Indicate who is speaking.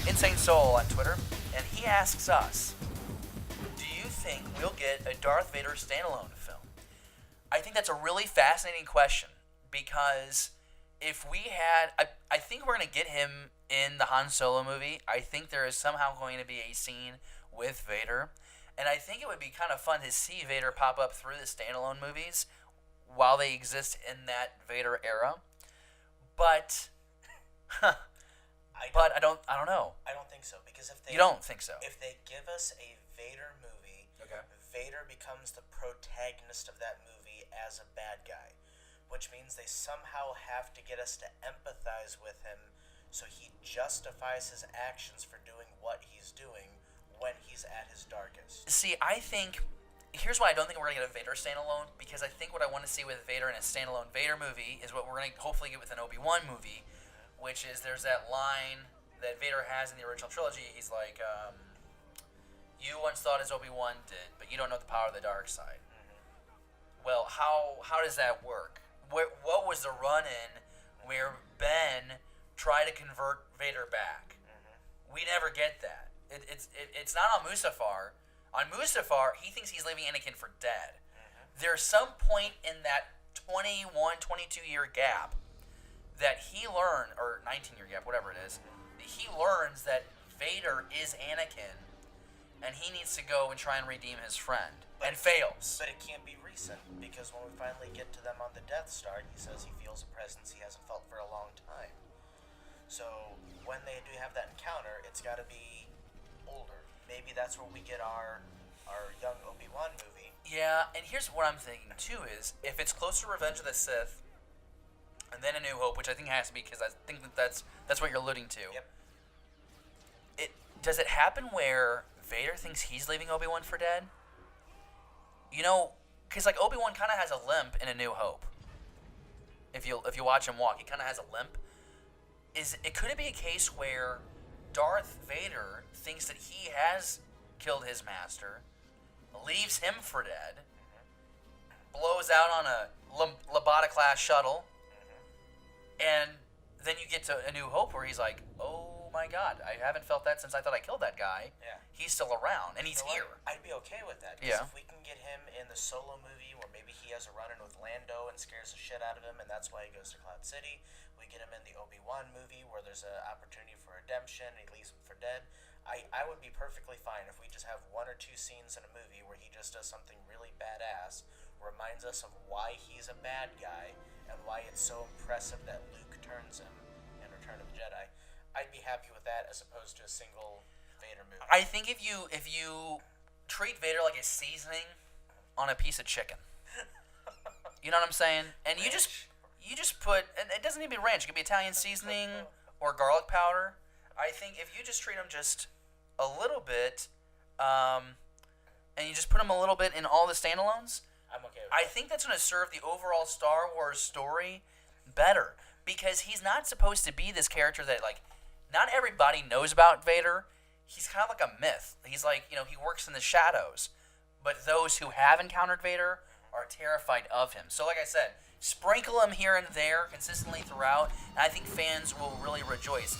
Speaker 1: Insane Soul on Twitter, and he asks us, do you think we'll get a Darth Vader standalone film? I think that's a really fascinating question because if we had, I think we're going to get him in the Han Solo movie. I think there is somehow going to be a scene with Vader, and I think it would be kind of fun to see Vader pop up through the standalone movies while they exist in that Vader era. But, I don't know.
Speaker 2: I don't think so because if they
Speaker 1: You don't think so?
Speaker 2: if they give us a Vader movie,
Speaker 1: Okay.
Speaker 2: Vader becomes the protagonist of that movie as a bad guy, which means they somehow have to get us to empathize with him so he justifies his actions for doing what he's doing when he's at his darkest.
Speaker 1: See, I think here's why I don't think we're gonna get a Vader standalone, because I think what I want to see with Vader in a standalone Vader movie is what we're gonna hopefully get with an Obi-Wan movie, which is there's that line that Vader has in the original trilogy. He's like, "You once thought as Obi-Wan did, but you don't know the power of the dark side." Well, how does that work? What was the run-in where Ben tried to convert Vader back? We never get that. It's not on Mustafar. On Mustafar, he thinks he's leaving Anakin for dead. There's some point in that 21, 22-year gap that he learned, or 19-year gap, whatever it is, that he learns that Vader is Anakin, and he needs to go and try and redeem his friend, and fails.
Speaker 2: But it can't be recent, because when we finally get to them on the Death Star, he says he feels a presence he hasn't felt for a long time. So when they do have that encounter, it's got to be older. Maybe that's where we get our young Obi-Wan movie.
Speaker 1: Yeah, and here's what I'm thinking too is if it's close to Revenge of the Sith, and then A New Hope, which I think has to be because I think that's what you're alluding to.
Speaker 2: Yep.
Speaker 1: Does it happen where Vader thinks he's leaving Obi-Wan for dead? You know, because like Obi-Wan kind of has a limp in A New Hope. If you watch him walk, he kind of has a limp. Could it be a case where Darth Vader thinks that he has killed his master, leaves him for dead, blows out on a Labata-class shuttle, and then you get to A New Hope where he's like, oh my god, I haven't felt that since I thought I killed that guy.
Speaker 2: Yeah.
Speaker 1: He's still around, and he's here.
Speaker 2: I'd be okay with that.
Speaker 1: Yeah.
Speaker 2: If we can get him in the Solo movie where maybe he has a run-in with Lando and scares the shit out of him, and that's why he goes to Cloud City. We get him in the Obi-Wan movie where there's an opportunity for redemption and he leaves him for dead. I would be perfectly fine if we just have one or two scenes in a movie where he just does something really badass, reminds us of why he's a bad guy and why it's so impressive that Luke turns him in Return of the Jedi. I'd be happy with that as opposed to a single Vader movie.
Speaker 1: I think if you treat Vader like a seasoning on a piece of chicken, you know what I'm saying? And you just put, and it doesn't need to be ranch. It could be Italian seasoning or garlic powder. I think if you just treat them just a little bit, and you just put them a little bit in all the standalones,
Speaker 2: I'm okay with
Speaker 1: I
Speaker 2: that.
Speaker 1: think that's going to serve the overall Star Wars story better, because he's not supposed to be this character that, like, not everybody knows about Vader. He's kind of like a myth. He's like, he works in the shadows, but those who have encountered Vader are terrified of him. So like I said, sprinkle him here and there consistently throughout, and I think fans will really rejoice.